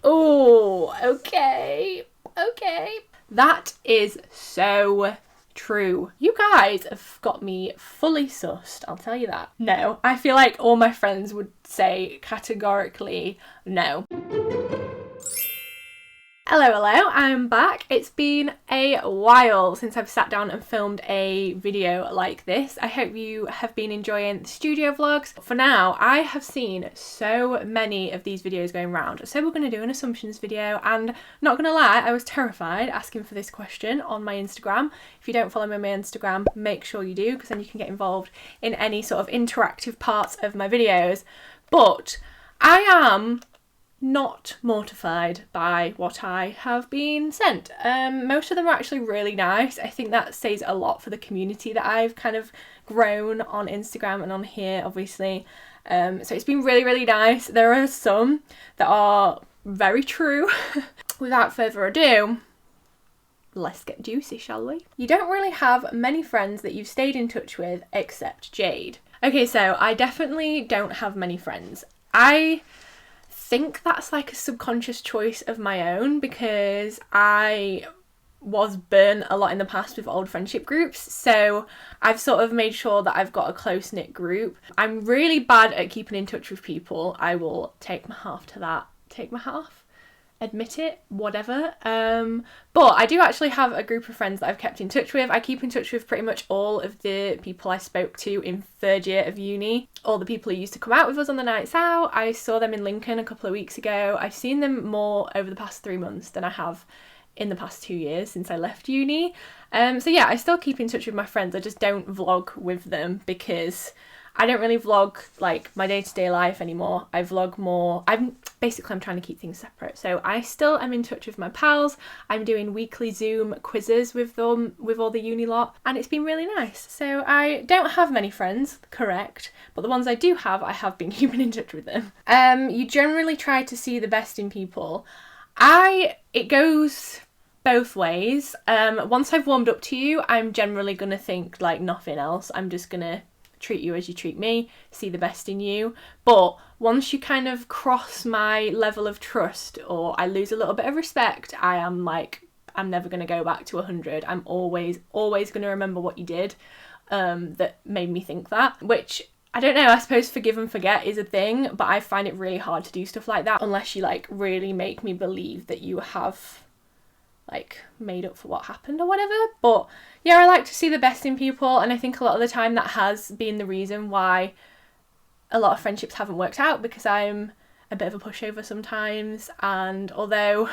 Oh, okay. Okay. That is so true. You guys have got me fully sussed, I'll tell you that. No, I feel like all my friends would say categorically no. Hello, I'm back. It's been a while since I've sat down and filmed a video like this. I hope you have been enjoying the studio vlogs. For now, I have seen so many of these videos going around, so we're going to do an assumptions video, and not gonna lie, I was terrified asking for this question on my Instagram. If you don't follow me on my Instagram, make sure you do, because then you can get involved in any sort of interactive parts of my videos. But I am not mortified by what I have been sent. Most of them are actually really nice. I think that says a lot for the community that I've kind of grown on Instagram and on here, obviously. So it's been really, really nice. There are some that are very true. Without further ado, let's get juicy, shall we? You don't really have many friends that you've stayed in touch with except Jade. Okay, so I definitely don't have many friends. I think that's like a subconscious choice of my own, because I was burnt a lot in the past with old friendship groups, so I've sort of made sure that I've got a close-knit group. I'm really bad at keeping in touch with people. I will take my half to that. Take my half? Admit it, whatever. But I do actually have a group of friends that I've kept in touch with. I keep in touch with pretty much all of the people I spoke to in third year of uni. All the people who used to come out with us on the nights out. I saw them in Lincoln a couple of weeks ago. I've seen them more over the past 3 months than I have in the past 2 years since I left uni. So yeah, I still keep in touch with my friends. I just don't vlog with them because I don't really vlog like my day-to-day life anymore. I vlog more. I'm trying to keep things separate. So I still am in touch with my pals. I'm doing weekly Zoom quizzes with them, with all the uni lot, and it's been really nice. So I don't have many friends, correct, but the ones I do have, I have been keeping in touch with them. You generally try to see the best in people. It goes both ways. Once I've warmed up to you, I'm generally gonna think like nothing else. I'm just gonna treat you as you treat me, see the best in you. But once you kind of cross my level of trust, or I lose a little bit of respect, I'm never going to go back to 100. I'm always going to remember what you did that made me think that, which I don't know, I suppose forgive and forget is a thing, but I find it really hard to do stuff like that unless you like really make me believe that you have like made up for what happened or whatever. But yeah, I like to see the best in people, and I think a lot of the time that has been the reason why a lot of friendships haven't worked out, because I'm a bit of a pushover sometimes, and although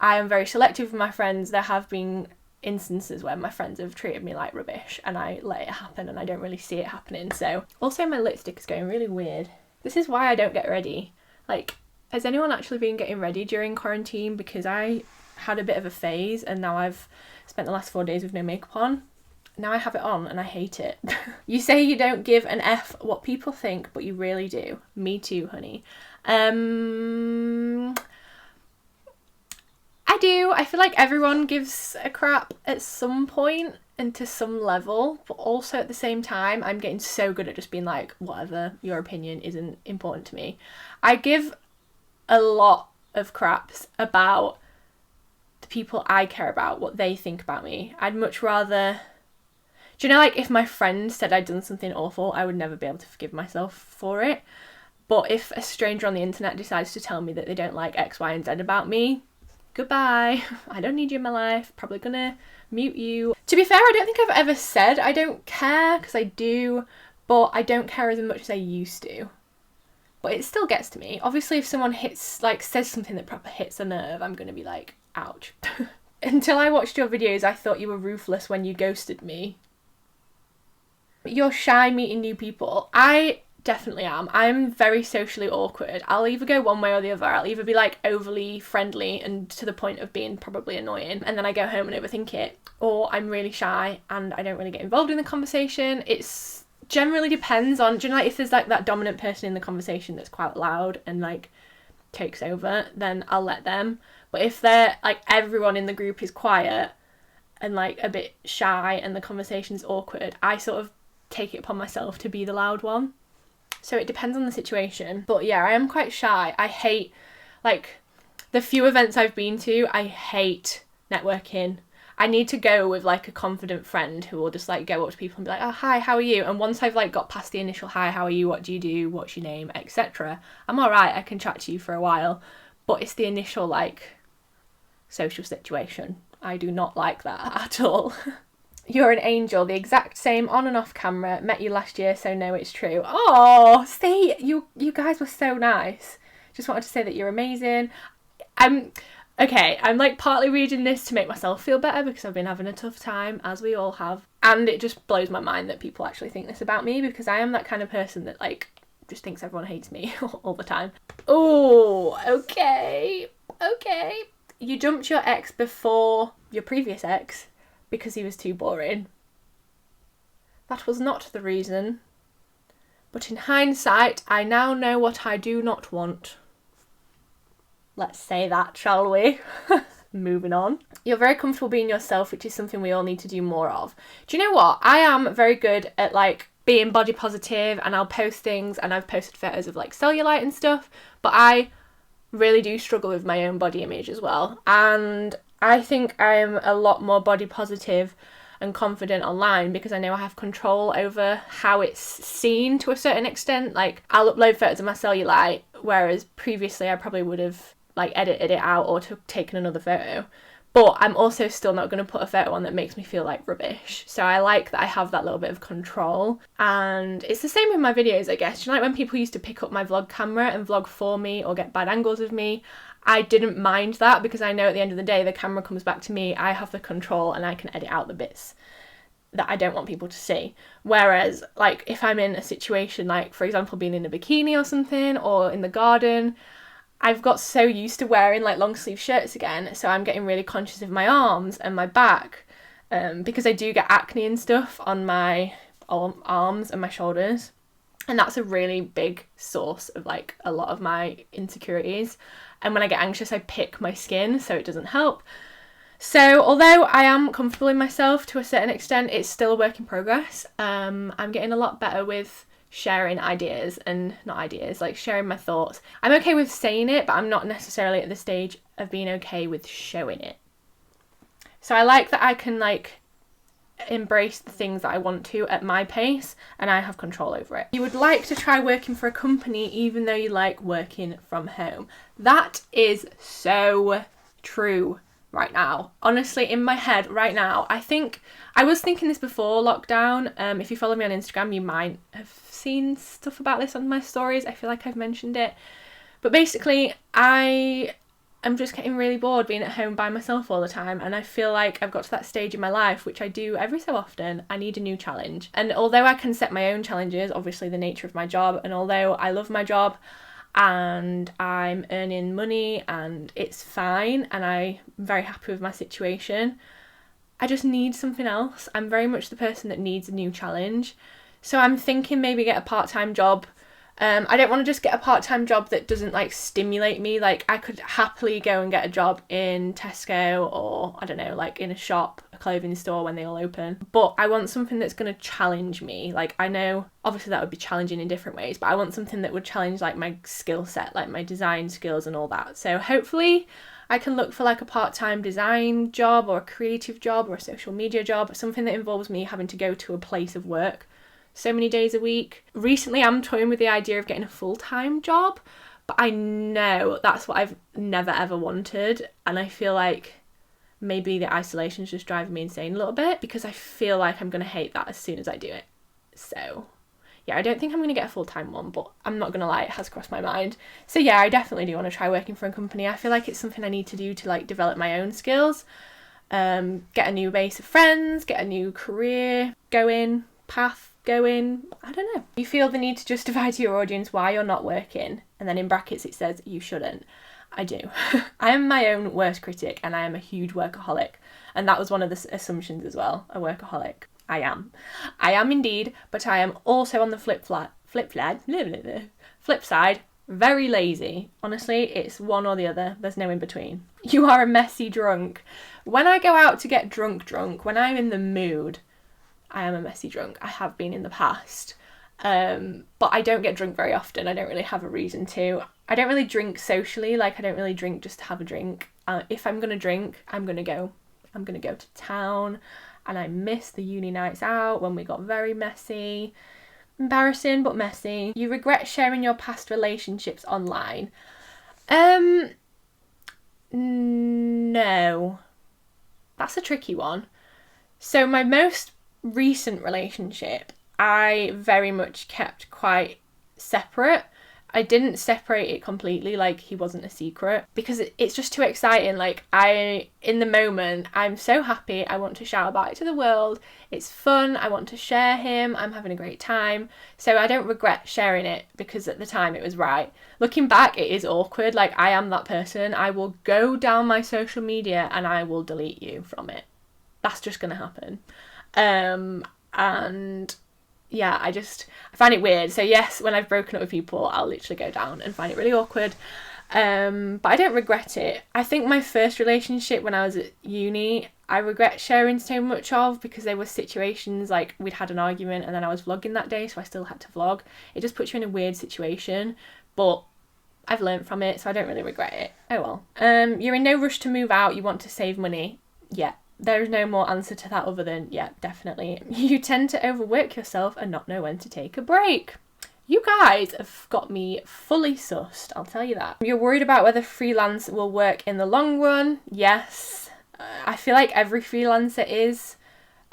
I am very selective with my friends, there have been instances where my friends have treated me like rubbish and I let it happen and I don't really see it happening. So also my lipstick is going really weird. This is why I don't get ready. Like, has anyone actually been getting ready during quarantine? Because I had a bit of a phase and now I've spent the last 4 days with no makeup on. Now I have it on and I hate it. You say you don't give an F what people think, but you really do. Me too, honey. I do. I feel like everyone gives a crap at some point and to some level, but also at the same time, I'm getting so good at just being like, whatever, your opinion isn't important to me. I give a lot of craps about the people I care about, what they think about me. I'd much rather... Do you know, like, if my friend said I'd done something awful, I would never be able to forgive myself for it. But if a stranger on the internet decides to tell me that they don't like X, Y, and Z about me, goodbye. I don't need you in my life. Probably gonna mute you. To be fair, I don't think I've ever said I don't care, because I do, but I don't care as much as I used to. But it still gets to me. Obviously, if someone says something that proper hits a nerve, I'm gonna be like, ouch. Until I watched your videos, I thought you were ruthless when you ghosted me. You're shy meeting new people. I definitely am. I'm very socially awkward. I'll either go one way or the other. I'll either be like overly friendly and to the point of being probably annoying, and then I go home and overthink it, or I'm really shy and I don't really get involved in the conversation. It's generally depends on, do you know, like if there's like that dominant person in the conversation that's quite loud and like takes over, then I'll let them. But if they're like everyone in the group is quiet and like a bit shy and the conversation's awkward, I sort of take it upon myself to be the loud one. So it depends on the situation. But yeah, I am quite shy. I hate, like, The few events I've been to, I hate networking. I need to go with like a confident friend who will just like go up to people and be like, oh, hi, how are you? And once I've like got past the initial hi, how are you? What do you do? What's your name? Etc. I'm all right. I can chat to you for a while. But it's the initial like social situation. I do not like that at all. You're an angel, the exact same on and off camera. Met you last year, so no, it's true. Oh, see, you guys were so nice. Just wanted to say that you're amazing. I'm like partly reading this to make myself feel better because I've been having a tough time, as we all have. And it just blows my mind that people actually think this about me, because I am that kind of person that like just thinks everyone hates me all the time. Oh, okay. You dumped your ex before your previous ex because he was too boring. That was not the reason. But in hindsight, I now know what I do not want. Let's say that, shall we? Moving on. You're very comfortable being yourself, which is something we all need to do more of. Do you know what? I am very good at like being body positive, and I'll post things, and I've posted photos of like cellulite and stuff, but I really do struggle with my own body image as well. And I think I'm a lot more body positive and confident online because I know I have control over how it's seen to a certain extent. Like, I'll upload photos of my cellulite, whereas previously I probably would have like edited it out or taken another photo. But I'm also still not going to put a photo on that makes me feel like rubbish. So I like that I have that little bit of control. And it's the same with my videos, I guess. You know, like when people used to pick up my vlog camera and vlog for me or get bad angles of me, I didn't mind that because I know at the end of the day the camera comes back to me, I have the control, and I can edit out the bits that I don't want people to see. Whereas like if I'm in a situation like, for example, being in a bikini or something, or in the garden, I've got so used to wearing like long sleeve shirts again, so I'm getting really conscious of my arms and my back, because I do get acne and stuff on my arms and my shoulders, and that's a really big source of like a lot of my insecurities. And when I get anxious, I pick my skin, so it doesn't help. So although I am comfortable in myself to a certain extent, it's still a work in progress. I'm getting a lot better with sharing ideas, and not ideas, like sharing my thoughts. I'm okay with saying it, but I'm not necessarily at the stage of being okay with showing it. So I like that I can like embrace the things that I want to at my pace, and I have control over it. You would like to try working for a company even though you like working from home. That is so true right now. Honestly, in my head right now, I was thinking this before lockdown. If you follow me on Instagram, you might have seen stuff about this on my stories. I feel like I've mentioned it. But basically, I am just getting really bored being at home by myself all the time, and I feel like I've got to that stage in my life, which I do every so often. I need a new challenge. And although I can set my own challenges, obviously the nature of my job, and although I love my job and I'm earning money and it's fine and I'm very happy with my situation, I just need something else. I'm very much the person that needs a new challenge. So I'm thinking maybe get a part-time job. I don't want to just get a part-time job that doesn't like stimulate me. Like, I could happily go and get a job in Tesco, or I don't know, like in a shop, a clothing store when they all open. But I want something that's going to challenge me. Like, I know obviously that would be challenging in different ways, but I want something that would challenge like my skill set, like my design skills and all that. So hopefully I can look for like a part-time design job or a creative job or a social media job, something that involves me having to go to a place of work so many days a week. Recently I'm toying with the idea of getting a full-time job, but I know that's what I've never ever wanted, and I feel like maybe the isolation is just driving me insane a little bit, because I feel like I'm going to hate that as soon as I do it. So yeah, I don't think I'm going to get a full-time one, but I'm not going to lie, it has crossed my mind. So yeah, I definitely do want to try working for a company. I feel like it's something I need to do to like develop my own skills, get a new base of friends, get a new career path going. I don't know. You feel the need to justify to your audience why you're not working, and then in brackets it says you shouldn't. I do. I am my own worst critic, and I am a huge workaholic, and that was one of the assumptions as well, a workaholic. I am indeed, but I am also on the flip side, very lazy. Honestly, it's one or the other. There's no in between. You are a messy drunk. When I go out to get drunk, when I'm in the mood, I am a messy drunk. I have been in the past. But I don't get drunk very often. I don't really have a reason to. I don't really drink socially. Like, I don't really drink just to have a drink. If I'm gonna drink, I'm gonna go to town. And I miss the uni nights out when we got very messy. Embarrassing, but messy. You regret sharing your past relationships online? No. That's a tricky one. So my most recent relationship, I very much kept quite separate. I didn't separate it completely, like he wasn't a secret, because it's just too exciting. Like, in the moment, I'm so happy. I want to shout about it to the world. It's fun. I want to share him. I'm having a great time. So I don't regret sharing it because at the time it was right. Looking back, it is awkward. Like, I am that person. I will go down my social media and I will delete you from it. That's just going to happen. And yeah, I find it weird. So yes, when I've broken up with people, I'll literally go down and find it really awkward. But I don't regret it. I think my first relationship when I was at uni, I regret sharing so much of, because there were situations like we'd had an argument and then I was vlogging that day, so I still had to vlog. It just puts you in a weird situation, but I've learned from it, so I don't really regret it. Oh well. You're in no rush to move out. You want to save money. Yeah. There is no more answer to that other than, yeah, definitely. You tend to overwork yourself and not know when to take a break. You guys have got me fully sussed, I'll tell you that. You're worried about whether freelance will work in the long run. Yes. I feel like every freelancer is.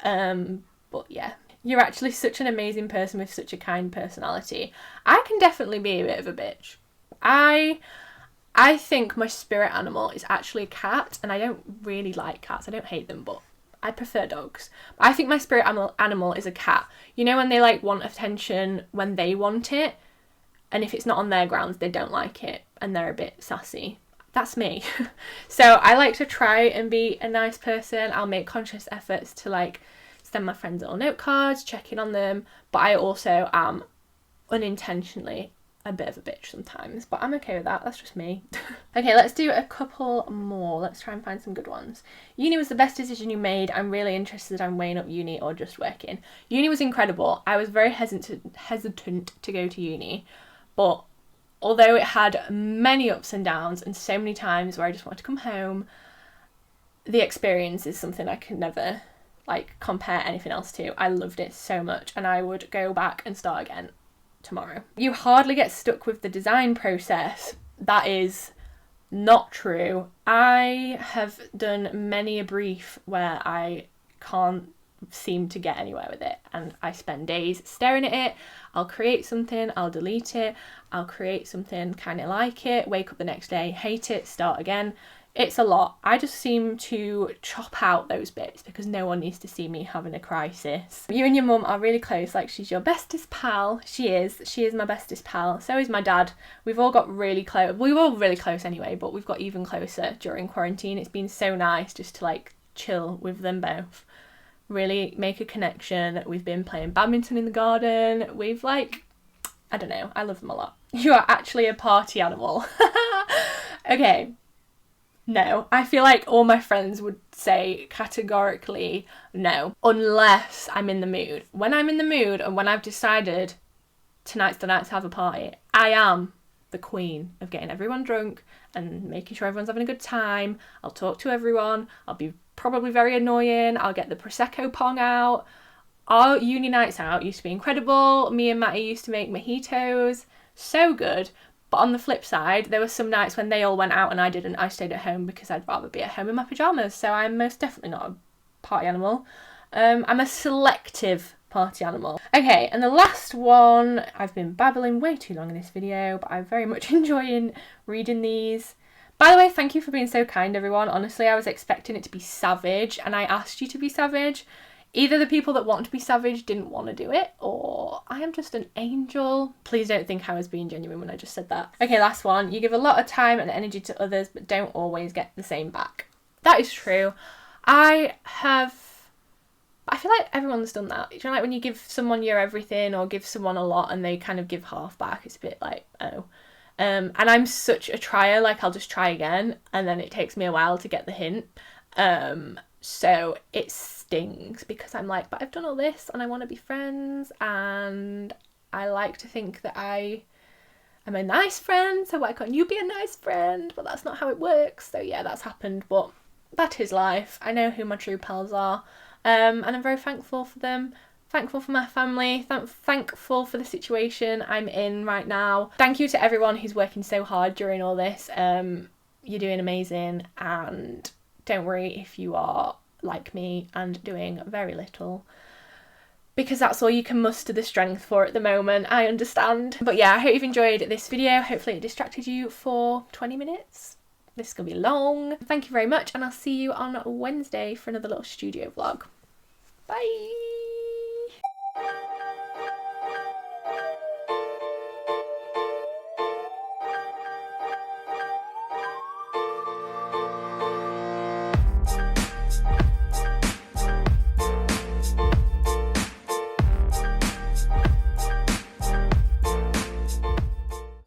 But yeah. You're actually such an amazing person with such a kind personality. I can definitely be a bit of a bitch. I think my spirit animal is actually a cat, and I don't really like cats. I don't hate them, but I prefer dogs. But I think my spirit animal is a cat. You know when they like want attention when they want it, and if it's not on their grounds, they don't like it, and they're a bit sassy. That's me. So I like to try and be a nice person. I'll make conscious efforts to like send my friends little note cards, check in on them, but I also am unintentionally a bit of a bitch sometimes, but I'm okay with that. That's just me. Okay, let's do a couple more. Let's try and find some good ones. Uni was the best decision you made. I'm really interested in weighing up uni or just working. Uni was incredible. I was very hesitant to go to uni, but although it had many ups and downs and so many times where I just wanted to come home, the experience is something I can never like compare anything else to. I loved it so much and I would go back and start again tomorrow. You hardly get stuck with the design process. That is not true. I have done many a brief where I can't seem to get anywhere with it, and I spend days staring at it. I'll create something, I'll delete it, I'll create something, kind of like it, wake up the next day, hate it, start again. It's a lot. I just seem to chop out those bits because no one needs to see me having a crisis. You and your mum are really close, like she's your bestest pal. She is my bestest pal. So is my dad. We've all got really close. We were all really close anyway, but we've got even closer during quarantine. It's been so nice just to like chill with them both. Really make a connection. We've been playing badminton in the garden. We've like, I don't know, I love them a lot. You are actually a party animal. Okay. No, I feel like all my friends would say categorically no, unless I'm in the mood. When I'm in the mood and when I've decided tonight's the night to have a party, I am the queen of getting everyone drunk and making sure everyone's having a good time. I'll talk to everyone. I'll be probably very annoying. I'll get the Prosecco pong out. Our uni nights out used to be incredible. Me and Matty used to make mojitos. So good. But on the flip side, there were some nights when they all went out and I didn't. I stayed at home because I'd rather be at home in my pyjamas. So I'm most definitely not a party animal. I'm a selective party animal. Okay, and the last one, I've been babbling way too long in this video, but I'm very much enjoying reading these. By the way, thank you for being so kind, everyone. Honestly, I was expecting it to be savage and I asked you to be savage. Either the people that want to be savage didn't want to do it, or I am just an angel. Please don't think I was being genuine when I just said that. Okay, last one. You give a lot of time and energy to others, but don't always get the same back. That is true. I feel like everyone's done that. You know, like when you give someone your everything or give someone a lot and they kind of give half back, it's a bit like, oh. And I'm such a trier, like I'll just try again and then it takes me a while to get the hint. So it stings because I'm like, but I've done all this and I want to be friends and I like to think that I'm a nice friend, so why can't you be a nice friend? But that's not how it works. So yeah, that's happened, but that is life. I know who my true pals are, and I'm very thankful for them. Thankful for my family, thankful for the situation I'm in right now. Thank you to everyone who's working so hard during all this. You're doing amazing, and don't worry if you are like me and doing very little, because that's all you can muster the strength for at the moment. I understand. But yeah, I hope you've enjoyed this video. Hopefully it distracted you for 20 minutes. This is going to be long. Thank you very much, and I'll see you on Wednesday for another little studio vlog. Bye!